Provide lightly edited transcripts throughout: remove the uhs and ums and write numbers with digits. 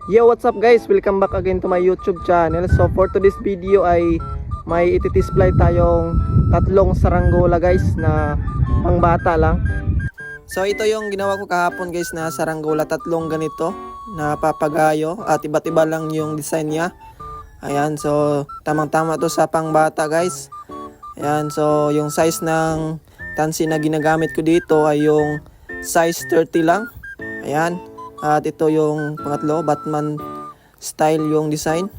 Yo, what's up guys? Welcome back again to my YouTube channel. So for today's video ay may iti-display tayong tatlong saranggola guys na pangbata lang. So ito yung ginawa ko kahapon guys na saranggola, tatlong ganito na papagayo at iba't iba lang yung design niya. Ayan, so tamang-tama to sa pangbata guys. Ayan, so yung size ng tansi na ginagamit ko dito ay yung size 30 lang. Ayan. At ito yung pangatlo, Batman style yung design.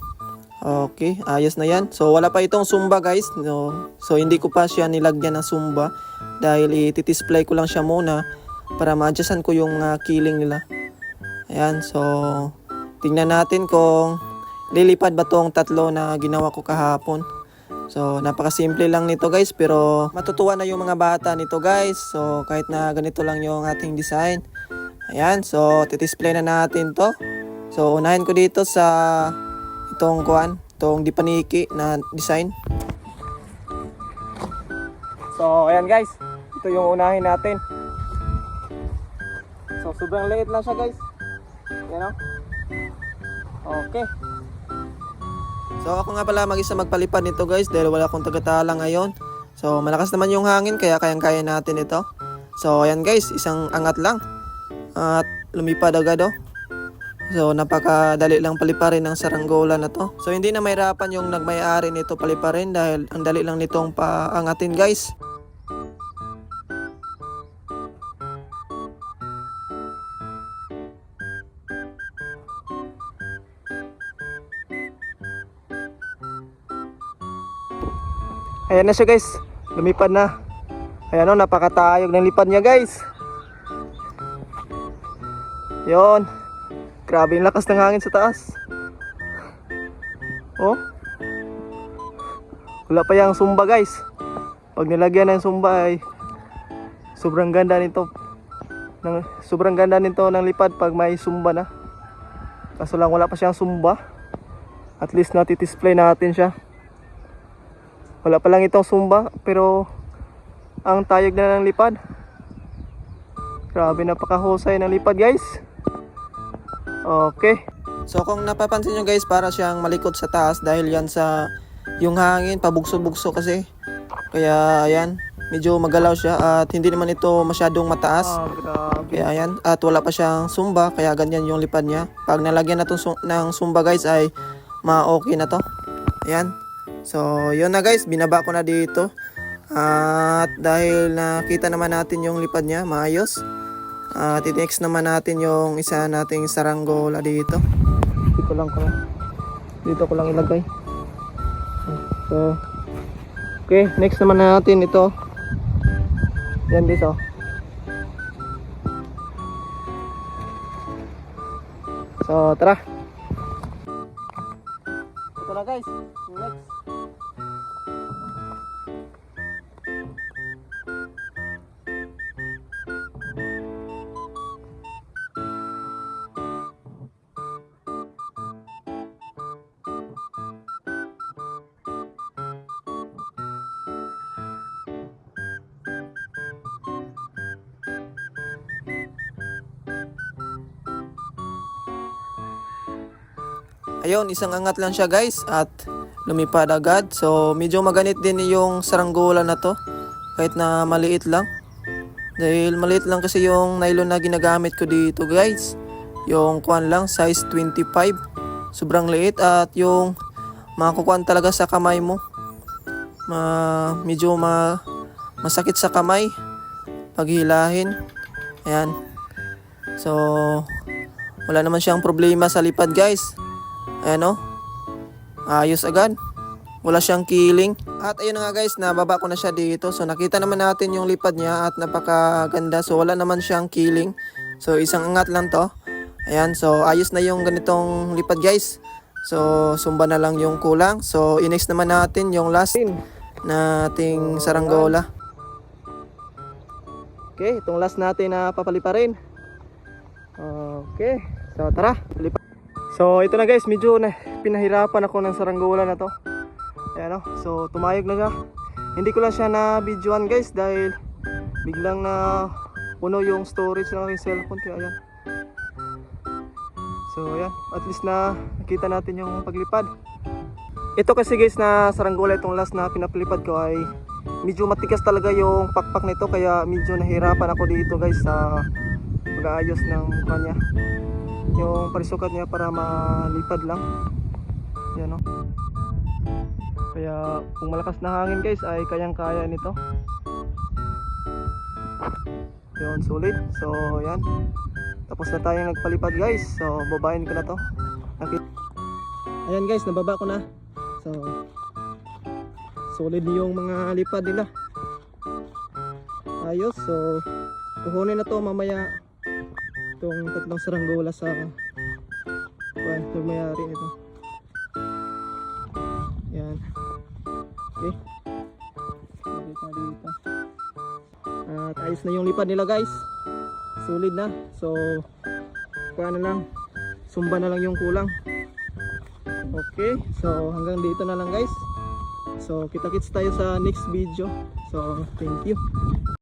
Okay, ayos na yan. So wala pa itong sumba guys. No. So hindi ko pa siya nilagyan ng sumba dahil i-display ko lang siya muna para ma-adjustan ko yung killing nila. Ayan, so tingnan natin kung lilipad ba tong tatlo na ginawa ko kahapon. So napakasimple lang nito guys, pero matutuwa na yung mga bata nito guys. So kahit na ganito lang yung ating design. Ayan, so titisplay na natin to. So unahin ko dito sa itong itong dipaniki na design. So ayan guys, ito yung unahin natin. So sobrang liit lang siya guys. Ayan o. Okay. So ako nga pala mag-isa magpalipad nito guys dahil wala akong tagatala ngayon. So malakas naman yung hangin kaya kayang-kaya natin ito. So ayan guys, isang angat lang. At lumipad agad oh. So napakadali lang paliparin ng saranggola na to. So hindi na mahirapan yung nagmay-ari nito paliparin dahil ang dali lang nitong paangatin guys. Ayan na siya guys, lumipad na. Ayan o, napakatayog ng lipad niya guys. Yon, grabe yung lakas ng hangin sa taas. Oh, wala pa yung sumba guys. Pag nilagyan ng sumba ay sobrang ganda nito. Sobrang ganda nito ng lipad pag may sumba na. Kaso lang wala pa siyang sumba. At least nati-display natin siya. Wala pa lang itong sumba pero ang tayog na ng lipad. Grabe, napakahusay ng lipad guys. Okay. So kung napapansin nyo guys, para siyang malikot sa taas dahil yan sa yung hangin, pabugso-bugso kasi. Kaya ayan, medyo magalaw siya at hindi naman ito masyadong mataas. Kaya ayan, at wala pa siyang sumba, kaya ganyan yung lipad niya. Pag nalagyan na ng sumba guys ay ma-okay na to. Ayan. So yun na guys, binaba ko na dito. At dahil nakita naman natin yung lipad niya, maayos. Next naman natin yung isa nating saranggola dito. Dito ko lang ilagay. So, okay, next naman natin ito. Yan dito. So, tara. Ito na guys. Next. Ayun, isang angat lang siya guys at lumipad agad. So medyo maganit din yung saranggola na to kahit na maliit lang. Dahil maliit lang kasi yung nylon na ginagamit ko dito guys. Yung lang, size 25. Sobrang liit at yung makukuhaan talaga sa kamay mo. Medyo masakit sa kamay pag hilahin. Ayan. So wala naman siyang problema sa lipad guys. Ayan o, ayos agad, wala siyang killing. At ayun na nga guys, nababa ko na siya dito. So nakita naman natin yung lipad niya at napakaganda. So wala naman siyang killing. So isang angat lang to. Ayan, so ayos na yung ganitong lipad guys. So sumba na lang yung kulang. So i-next naman natin yung last na ating saranggola. Okay, itong last natin na papaliparin. Okay, so tara, lipat. So ito na guys, medyo pinahirapan ako ng saranggola na to. Ayan o, so tumayog na siya. Hindi ko lang siya na videoan guys dahil biglang na puno yung storage ng aking cellphone. Kaya ayan. So ayan, at least na nakita natin yung paglipad. Ito kasi guys na saranggola, itong last na pinapalipad ko ay medyo matigas talaga yung pakpak nito, kaya medyo nahirapan ako dito guys sa pag-aayos ng kanya, yung parisukat niya para malipad lang. Yan o. Kaya kung malakas na hangin guys ay kayang kaya nito. Yun, sulit. So yan, tapos na tayong nagpalipad guys. So babayin ko na to. Ayan guys, nababa ko na. So solid yung mga lipad nila. Ayos. So kukunin na to mamaya, itong tatlong saranggola sa mayari nito. Yan. Okay. Dito. At ayos na yung lipad nila guys. Solid na. So paano lang, sumba na lang yung kulang. Okay, so hanggang dito na lang guys. So kita-kits tayo sa next video. So thank you.